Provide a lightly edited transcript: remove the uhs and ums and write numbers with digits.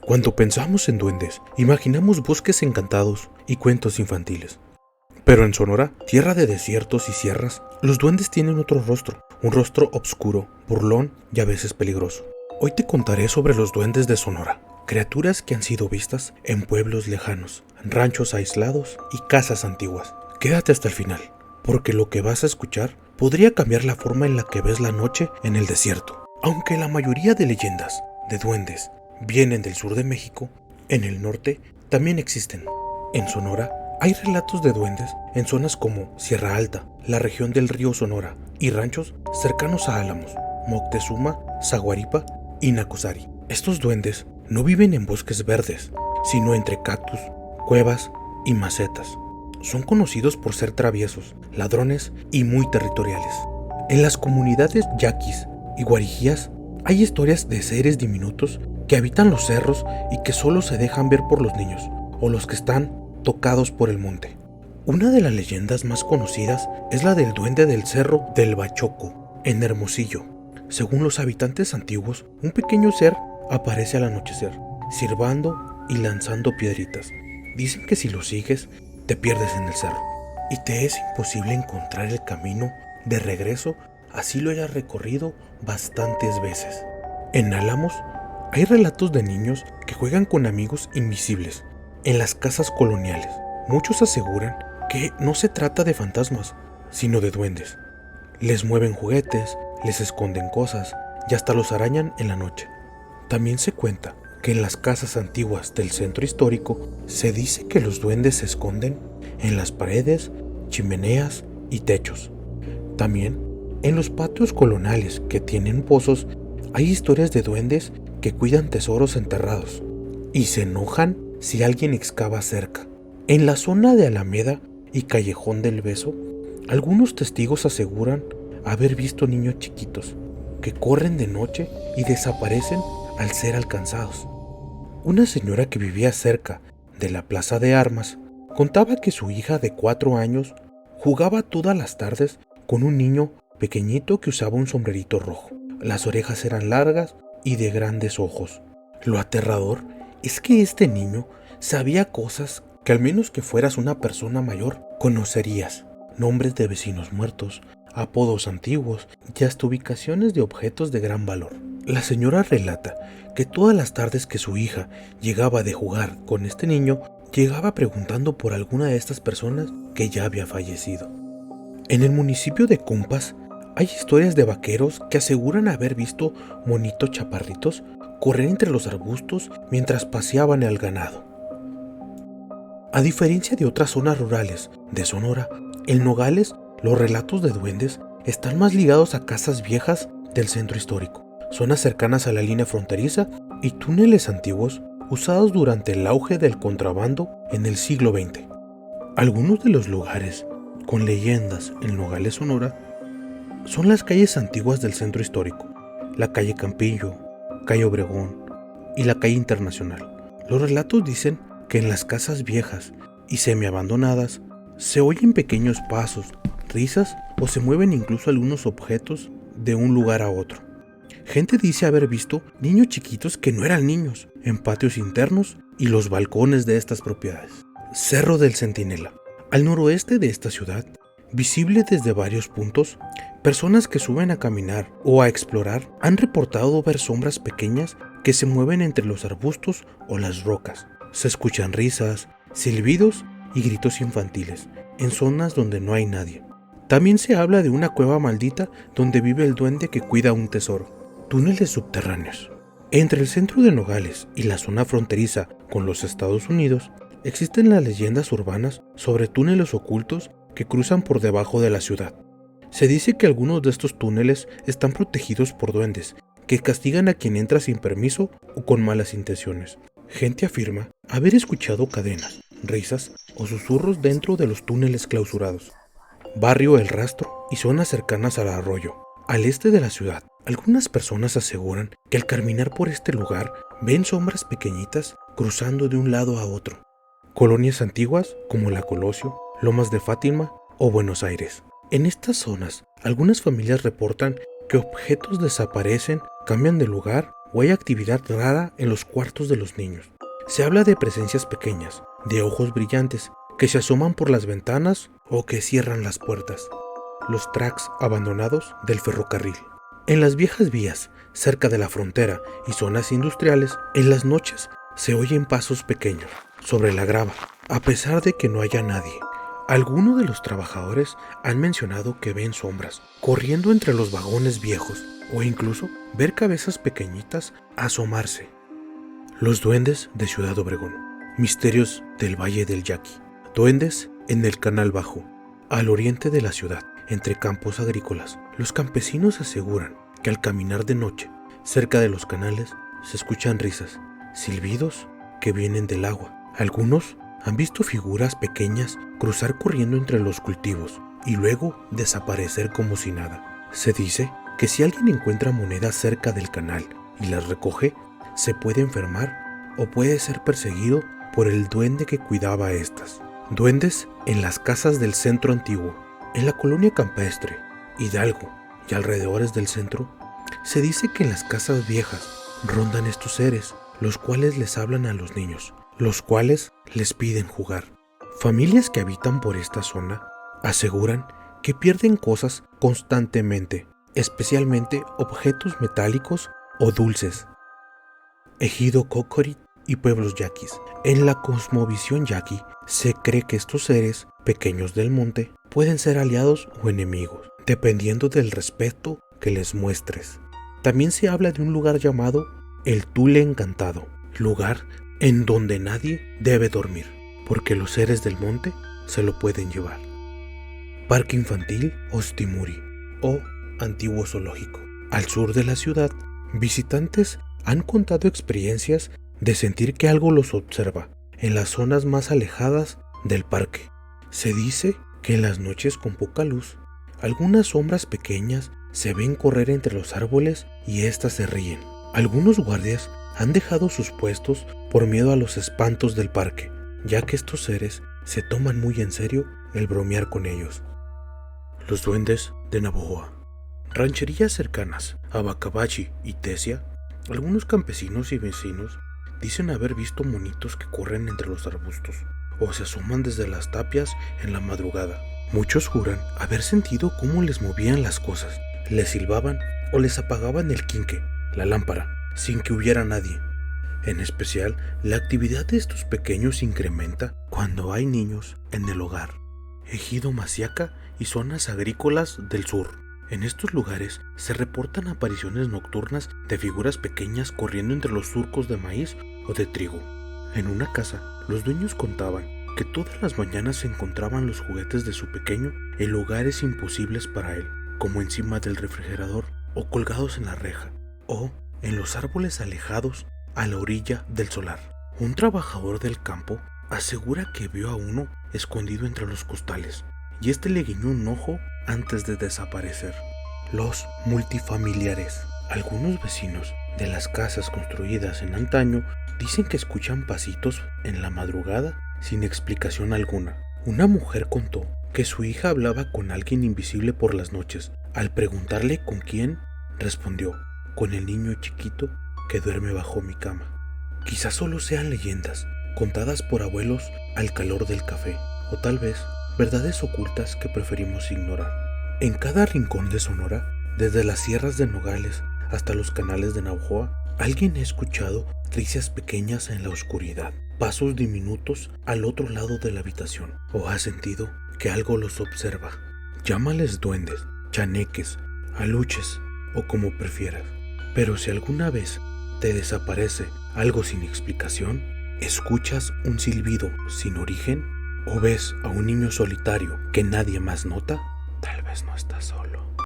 Cuando pensamos en duendes, imaginamos bosques encantados y cuentos infantiles. Pero en Sonora, tierra de desiertos y sierras, los duendes tienen otro rostro, un rostro oscuro, burlón y a veces peligroso. Hoy te contaré sobre los duendes de Sonora, criaturas que han sido vistas en pueblos lejanos, ranchos aislados y casas antiguas. Quédate hasta el final, porque lo que vas a escuchar podría cambiar la forma en la que ves la noche en el desierto. Aunque la mayoría de leyendas de duendes vienen del sur de México, en el norte también existen. En Sonora hay relatos de duendes en zonas como Sierra Alta, la región del río Sonora, y ranchos cercanos a Álamos, Moctezuma, Zaguaripa y Nacozari. Estos duendes no viven en bosques verdes, sino entre cactus, cuevas y macetas. Son conocidos por ser traviesos, ladrones y muy territoriales. En las comunidades yaquis y guarijías hay historias de seres diminutos que habitan los cerros y que solo se dejan ver por los niños o los que están tocados por el monte. Una de las leyendas más conocidas es la del duende del cerro del Bachoco, en Hermosillo. Según los habitantes antiguos, un pequeño ser aparece al anochecer, silbando y lanzando piedritas. Dicen que si lo sigues, te pierdes en el cerro y te es imposible encontrar el camino de regreso, así lo hayas recorrido bastantes veces. En Álamos hay relatos de niños que juegan con amigos invisibles en las casas coloniales. Muchos aseguran que no se trata de fantasmas, sino de duendes. Les mueven juguetes, les esconden cosas y hasta los arañan en la noche. También se cuenta que en las casas antiguas del centro histórico se dice que los duendes se esconden en las paredes, chimeneas y techos. También en los patios coloniales que tienen pozos hay historias de duendes que cuidan tesoros enterrados y se enojan si alguien excava cerca. En la zona de Alameda y Callejón del Beso, algunos testigos aseguran haber visto niños chiquitos que corren de noche y desaparecen al ser alcanzados. Una señora que vivía cerca de la Plaza de Armas contaba que su hija de 4 años jugaba todas las tardes con un niño pequeñito que usaba un sombrerito rojo. Las orejas eran largas y de grandes ojos. Lo aterrador es que este niño sabía cosas que al menos que fueras una persona mayor conocerías. Nombres de vecinos muertos, apodos antiguos y hasta ubicaciones de objetos de gran valor. La señora relata que todas las tardes que su hija llegaba de jugar con este niño, llegaba preguntando por alguna de estas personas que ya había fallecido. En el municipio de Compas hay historias de vaqueros que aseguran haber visto monitos chaparritos correr entre los arbustos mientras paseaban al ganado. A diferencia de otras zonas rurales de Sonora, en Nogales los relatos de duendes están más ligados a casas viejas del centro histórico, zonas cercanas a la línea fronteriza y túneles antiguos usados durante el auge del contrabando en el siglo XX. Algunos de los lugares con leyendas en Nogales, Sonora, son las calles antiguas del centro histórico, la calle Campillo, calle Obregón y la calle Internacional. Los relatos dicen que en las casas viejas y semiabandonadas se oyen pequeños pasos, risas o se mueven incluso algunos objetos de un lugar a otro. Gente dice haber visto niños chiquitos que no eran niños en patios internos y los balcones de estas propiedades. Cerro del Centinela. Al noroeste de esta ciudad, visible desde varios puntos, personas que suben a caminar o a explorar han reportado ver sombras pequeñas que se mueven entre los arbustos o las rocas. Se escuchan risas, silbidos y gritos infantiles en zonas donde no hay nadie. También se habla de una cueva maldita donde vive el duende que cuida un tesoro. Túneles subterráneos. Entre el centro de Nogales y la zona fronteriza con los Estados Unidos, existen las leyendas urbanas sobre túneles ocultos que cruzan por debajo de la ciudad. Se dice que algunos de estos túneles están protegidos por duendes que castigan a quien entra sin permiso o con malas intenciones. Gente afirma haber escuchado cadenas, risas o susurros dentro de los túneles clausurados. Barrio El Rastro y zonas cercanas al arroyo. Al este de la ciudad, algunas personas aseguran que al caminar por este lugar ven sombras pequeñitas cruzando de un lado a otro. Colonias antiguas como La Colosio, Lomas de Fátima o Buenos Aires. En estas zonas, algunas familias reportan que objetos desaparecen, cambian de lugar o hay actividad rara en los cuartos de los niños. Se habla de presencias pequeñas, de ojos brillantes, que se asoman por las ventanas o que cierran las puertas. Los tracks abandonados del ferrocarril. En las viejas vías, cerca de la frontera y zonas industriales, en las noches se oyen pasos pequeños sobre la grava, a pesar de que no haya nadie. Algunos de los trabajadores han mencionado que ven sombras corriendo entre los vagones viejos o incluso ver cabezas pequeñitas asomarse. Los duendes de Ciudad Obregón. Misterios del Valle del Yaqui. Duendes en el Canal Bajo, al oriente de la ciudad, entre campos agrícolas. Los campesinos aseguran que al caminar de noche, cerca de los canales, se escuchan risas, silbidos que vienen del agua. Algunos han visto figuras pequeñas cruzar corriendo entre los cultivos y luego desaparecer como si nada. Se dice que si alguien encuentra monedas cerca del canal y las recoge, se puede enfermar o puede ser perseguido por el duende que cuidaba a estas. Duendes en las casas del centro antiguo. En la colonia campestre, Hidalgo y alrededores del centro, se dice que en las casas viejas rondan estos seres, los cuales les hablan a los niños, los cuales les piden jugar. Familias que habitan por esta zona aseguran que pierden cosas constantemente, especialmente objetos metálicos o dulces. Ejido Cocorit y pueblos yaquis. En la cosmovisión yaqui se cree que estos seres pequeños del monte pueden ser aliados o enemigos, dependiendo del respeto que les muestres. También se habla de un lugar llamado el Tule Encantado, lugar en donde nadie debe dormir, porque los seres del monte se lo pueden llevar. Parque Infantil Ostimuri o Antiguo Zoológico. Al sur de la ciudad, visitantes han contado experiencias de sentir que algo los observa en las zonas más alejadas del parque. Se dice que en las noches con poca luz, algunas sombras pequeñas se ven correr entre los árboles y éstas se ríen. Algunos guardias han dejado sus puestos por miedo a los espantos del parque, ya que estos seres se toman muy en serio el bromear con ellos. Los duendes de Navojoa. Rancherías cercanas a Bacabachi y Tesia, algunos campesinos y vecinos dicen haber visto monitos que corren entre los arbustos o se asoman desde las tapias en la madrugada. Muchos juran haber sentido cómo les movían las cosas, les silbaban o les apagaban el quinque, la lámpara, sin que hubiera nadie. En especial, la actividad de estos pequeños incrementa cuando hay niños en el hogar. Ejido Masiaca y zonas agrícolas del sur. En estos lugares se reportan apariciones nocturnas de figuras pequeñas corriendo entre los surcos de maíz o de trigo. En una casa, los dueños contaban que todas las mañanas se encontraban los juguetes de su pequeño en lugares imposibles para él, como encima del refrigerador o colgados en la reja, o en los árboles alejados a la orilla del solar. Un trabajador del campo asegura que vio a uno escondido entre los costales y este le guiñó un ojo antes de desaparecer. Los multifamiliares. Algunos vecinos de las casas construidas en antaño dicen que escuchan pasitos en la madrugada sin explicación alguna. Una mujer contó que su hija hablaba con alguien invisible por las noches. Al preguntarle con quién, respondió, con el niño chiquito que duerme bajo mi cama. Quizás solo sean leyendas, contadas por abuelos al calor del café, o tal vez verdades ocultas que preferimos ignorar. En cada rincón de Sonora, desde las sierras de Nogales hasta los canales de Navojoa, alguien ha escuchado risas pequeñas en la oscuridad, pasos diminutos al otro lado de la habitación, o ha sentido que algo los observa. Llámales duendes, chaneques, aluches o como prefieras. Pero si alguna vez te desaparece algo sin explicación, escuchas un silbido sin origen o ves a un niño solitario que nadie más nota, tal vez no estás solo.